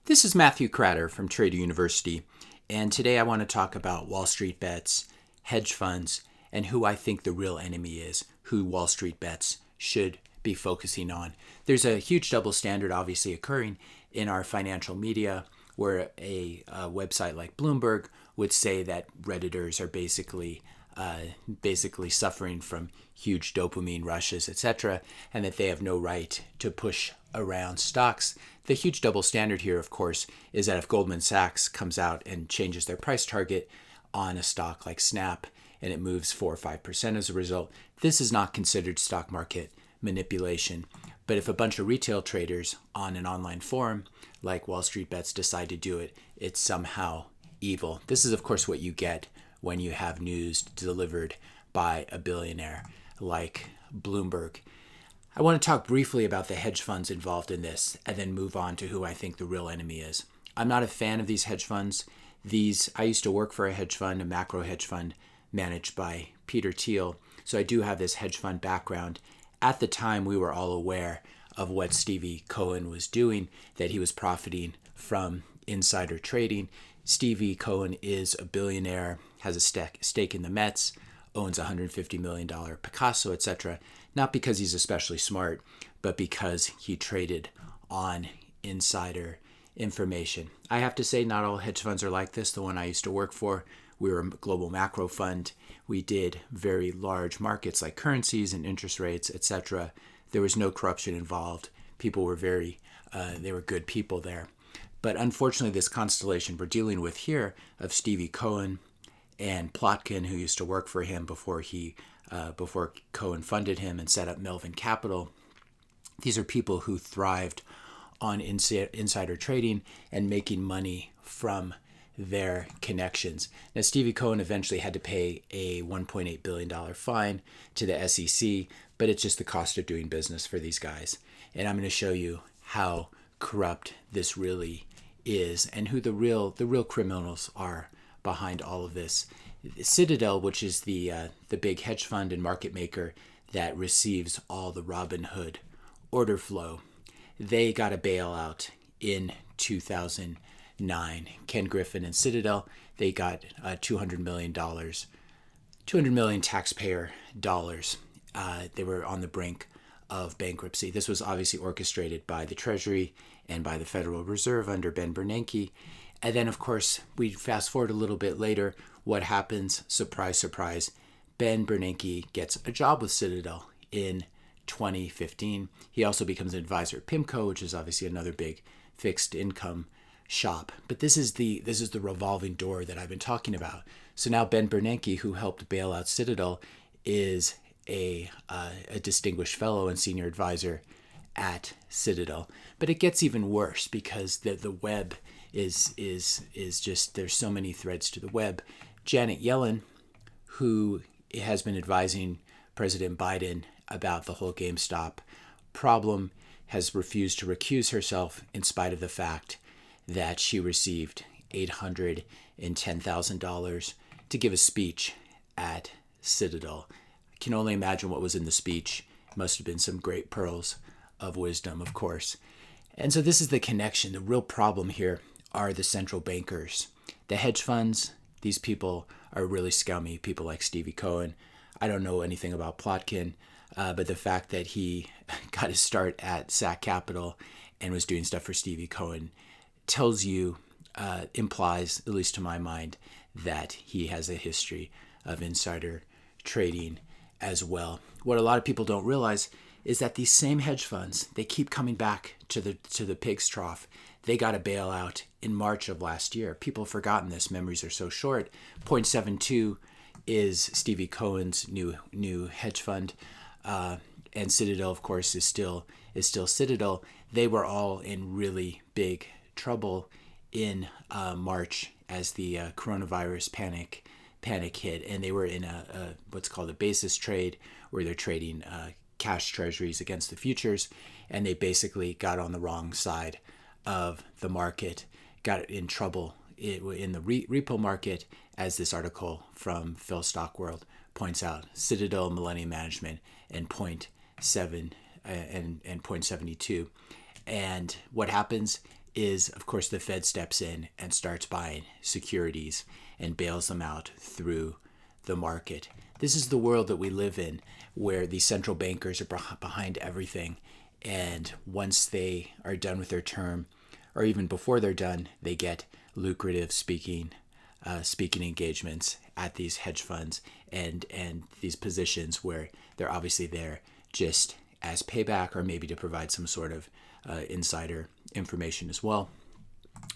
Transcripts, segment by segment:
This is Matthew Cratter from Trader University, and today I want to talk about WallStreetBets, hedge funds, and who I think the real enemy is, who WallStreetBets should be focusing on. There's a huge double standard obviously occurring in our financial media where a website like Bloomberg would say that Redditors are basically suffering from huge dopamine rushes, etc., and that they have no right to push around stocks. The huge double standard here, of course, is that if Goldman Sachs comes out and changes their price target on a stock like Snap and it moves 4 or 5% as a result, this is not considered stock market manipulation. But if a bunch of retail traders on an online forum like WallStreetBets decide to do it, it's somehow evil. This is, of course, what you get when you have news delivered by a billionaire like Bloomberg. I want to talk briefly about the hedge funds involved in this and then move on to who I think the real enemy is. I'm not a fan of these hedge funds. I used to work for a hedge fund, a macro hedge fund managed by Peter Thiel. So I do have this hedge fund background. At the time, we were all aware of what Stevie Cohen was doing, that he was profiting from insider trading. Stevie Cohen is a billionaire, has a stake in the Mets, owns a $150 million Picasso, etc. Not because he's especially smart, but because he traded on insider information. I have to say, not all hedge funds are like this. The one I used to work for, we were a global macro fund. We did very large markets like currencies and interest rates, etc. There was no corruption involved. People were they were good people there. But unfortunately, this constellation we're dealing with here of Stevie Cohen and Plotkin, who used to work for him before Cohen funded him and set up Melvin Capital, these are people who thrived on insider trading and making money from their connections. Now, Stevie Cohen eventually had to pay a $1.8 billion fine to the SEC, but it's just the cost of doing business for these guys. And I'm going to show you how corrupt this really is and who the real criminals are behind all of this. Citadel, which is the big hedge fund and market maker that receives all the Robinhood order flow, they got a bailout in 2009. Ken Griffin and Citadel, they got $200 million taxpayer dollars. They were on the brink of bankruptcy. This was obviously orchestrated by the Treasury and by the Federal Reserve under Ben Bernanke. And then, of course, we fast forward a little bit later. What happens? Surprise, surprise. Ben Bernanke gets a job with Citadel in 2015. He also becomes an advisor at PIMCO, which is obviously another big fixed income shop. But this is the revolving door that I've been talking about. So now Ben Bernanke, who helped bail out Citadel, is a distinguished fellow and senior advisor at Citadel. But it gets even worse because the web is just, there's so many threads to the web. Janet Yellen, who has been advising President Biden about the whole GameStop problem, has refused to recuse herself in spite of the fact that she received $810,000 to give a speech at Citadel. I can only imagine what was in the speech. It must have been some great pearls of wisdom, of course. And so this is the connection. The real problem here are the central bankers. The hedge funds, these people are really scummy, people like Stevie Cohen. I don't know anything about Plotkin, but the fact that he got his start at SAC Capital and was doing stuff for Stevie Cohen tells you, implies, at least to my mind, that he has a history of insider trading as well. What a lot of people don't realize is that these same hedge funds, they keep coming back to the pig's trough. They got a bailout in March of last year. People have forgotten this. Memories are so short. Point72 is Stevie Cohen's new hedge fund, and Citadel, of course, is still Citadel. They were all in really big trouble in March as the coronavirus panic hit, and they were in a what's called a basis trade, where they're trading cash treasuries against the futures, and they basically got on the wrong side of the market, got in trouble in the repo market, as this article from Phil Stockworld points out. Citadel, Millennium Management, and Point72. And what happens is, of course, the Fed steps in and starts buying securities and bails them out through the market. This is the world that we live in, where the central bankers are behind everything. And once they are done with their term, or even before they're done, they get lucrative speaking engagements at these hedge funds and these positions where they're obviously there just as payback, or maybe to provide some sort of insider information as well.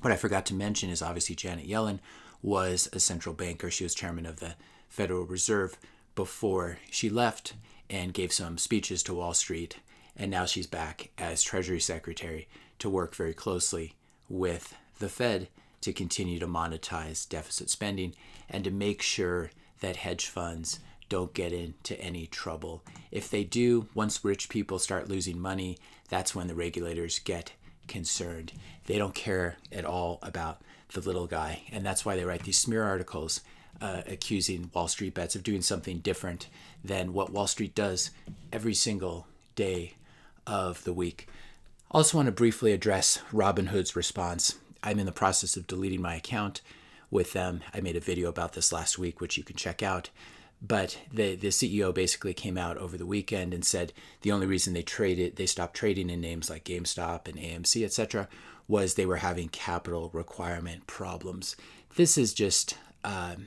What I forgot to mention is obviously Janet Yellen was a central banker. She was chairman of the Federal Reserve before she left and gave some speeches to Wall Street. And now she's back as Treasury Secretary to work very closely with the Fed to continue to monetize deficit spending and to make sure that hedge funds don't get into any trouble. If they do, once rich people start losing money, that's when the regulators get concerned. They don't care at all about the little guy. And that's why they write these smear articles accusing WallStreetBets of doing something different than what Wall Street does every single day of the week. I also want to briefly address Robinhood's response. I'm in the process of deleting my account with them. I made a video about this last week, which you can check out. But the CEO basically came out over the weekend and said the only reason they stopped trading in names like GameStop and AMC, etc., was they were having capital requirement problems. This is just a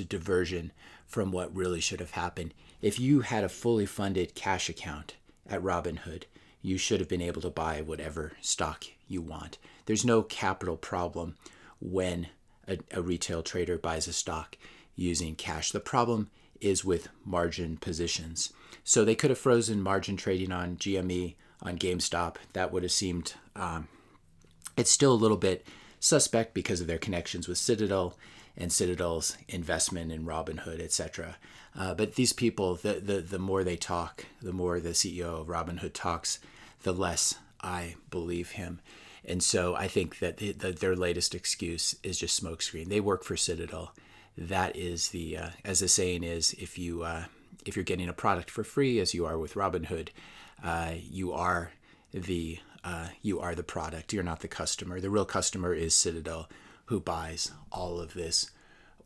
diversion from what really should have happened. If you had a fully funded cash account at Robinhood, you should have been able to buy whatever stock you want. There's no capital problem when a retail trader buys a stock using cash. The problem is with margin positions. So they could have frozen margin trading on GME, on GameStop. That would have seemed, it's still a little bit suspect because of their connections with Citadel and Citadel's investment in Robinhood, etc. But these people, the more they talk, the more the CEO of Robinhood talks, the less I believe him. And so I think that their latest excuse is just smokescreen. They work for Citadel. That is as the saying is, if you're getting a product for free, as you are with Robinhood, you are the product. You're not the customer. The real customer is Citadel, who buys all of this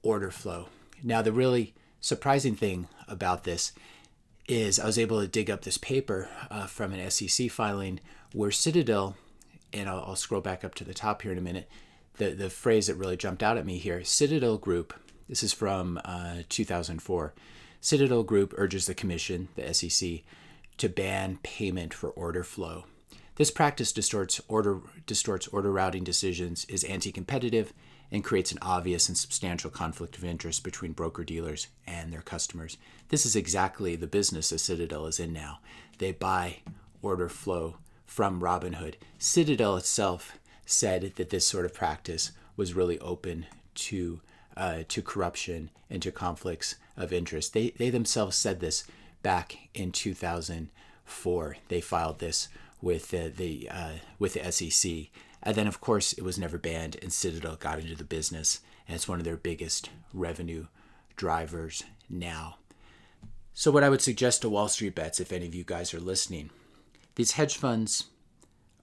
order flow. Now, the really surprising thing about this is I was able to dig up this paper from an SEC filing where Citadel, and I'll scroll back up to the top here in a minute, the phrase that really jumped out at me here, Citadel Group, this is from 2004, Citadel Group urges the Commission, the SEC, to ban payment for order flow. This practice distorts order routing decisions, is anti-competitive, and creates an obvious and substantial conflict of interest between broker-dealers and their customers. This is exactly the business that Citadel is in now. They buy order flow from Robinhood. Citadel itself said that this sort of practice was really open to corruption and to conflicts of interest. They themselves said this back in 2004. They filed this with the SEC. And then, of course, it was never banned, and Citadel got into the business, and it's one of their biggest revenue drivers now. So what I would suggest to WallStreetBets, if any of you guys are listening, these hedge funds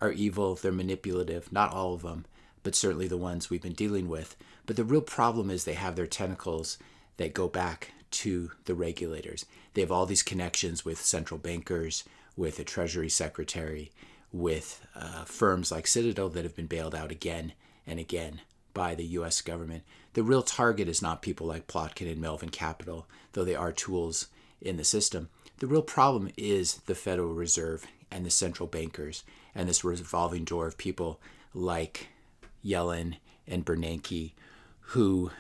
are evil, they're manipulative, not all of them, but certainly the ones we've been dealing with. But the real problem is they have their tentacles that go back to the regulators. They have all these connections with central bankers, with a Treasury Secretary, with firms like Citadel that have been bailed out again and again by the U.S. government. The real target is not people like Plotkin and Melvin Capital, though they are tools in the system. The real problem is the Federal Reserve and the central bankers and this revolving door of people like Yellen and Bernanke, who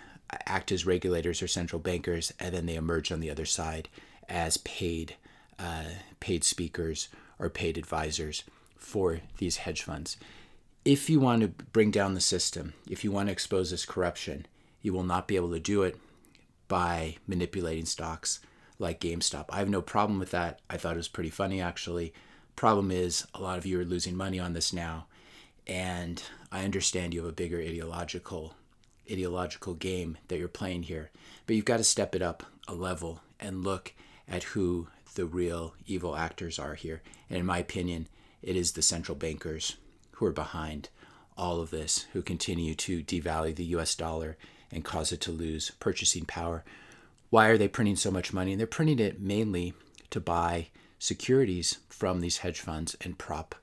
act as regulators or central bankers, and then they emerge on the other side as paid speakers or paid advisors for these hedge funds. If you want to bring down the system, if you want to expose this corruption, you will not be able to do it by manipulating stocks like GameStop. I have no problem with that. I thought it was pretty funny, actually. Problem is, a lot of you are losing money on this now, and I understand you have a bigger ideological game that you're playing here, but you've got to step it up a level and look at who the real evil actors are here. And in my opinion, it is the central bankers who are behind all of this, who continue to devalue the US dollar and cause it to lose purchasing power. Why are they printing so much money? And they're printing it mainly to buy securities from these hedge funds and prop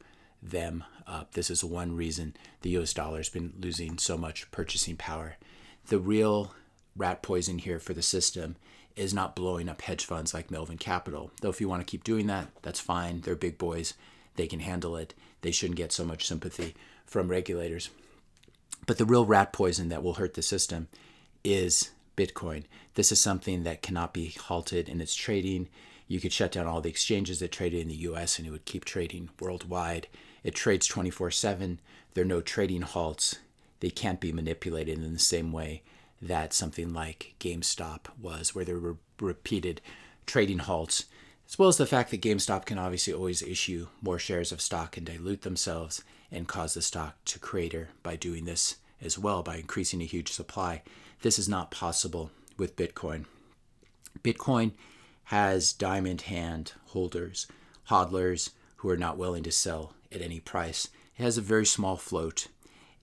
them up. This is one reason the US dollar has been losing so much purchasing power. The real rat poison here for the system is not blowing up hedge funds like Melvin Capital. Though if you want to keep doing that, that's fine. They're big boys. They can handle it. They shouldn't get so much sympathy from regulators. But the real rat poison that will hurt the system is Bitcoin. This is something that cannot be halted in its trading. You could shut down all the exchanges that traded in the US and it would keep trading worldwide. It trades 24/7. There are no trading halts. They can't be manipulated in the same way that something like GameStop was, where there were repeated trading halts, as well as the fact that GameStop can obviously always issue more shares of stock and dilute themselves and cause the stock to crater by doing this as well, by increasing a huge supply. This is not possible with Bitcoin. Bitcoin has diamond hand holders, hodlers who are not willing to sell at any price. It has a very small float.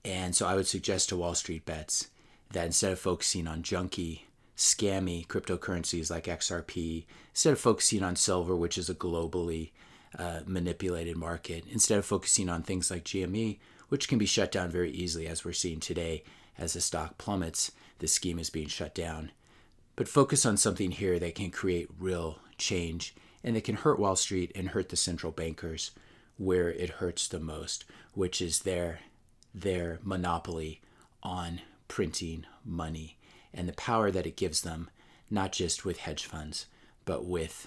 And so I would suggest to WallStreetBets that instead of focusing on junky, scammy cryptocurrencies like XRP, instead of focusing on silver, which is a globally manipulated market, instead of focusing on things like GME, which can be shut down very easily, as we're seeing today as the stock plummets, the scheme is being shut down. But focus on something here that can create real change and that can hurt Wall Street and hurt the central bankers where it hurts the most, which is their monopoly on printing money and the power that it gives them, not just with hedge funds, but with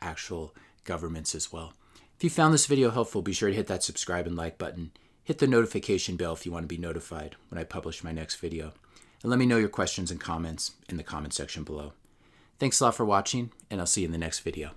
actual governments as well. If you found this video helpful, be sure to hit that subscribe and like button. Hit the notification bell if you want to be notified when I publish my next video. And let me know your questions and comments in the comment section below. Thanks a lot for watching, and I'll see you in the next video.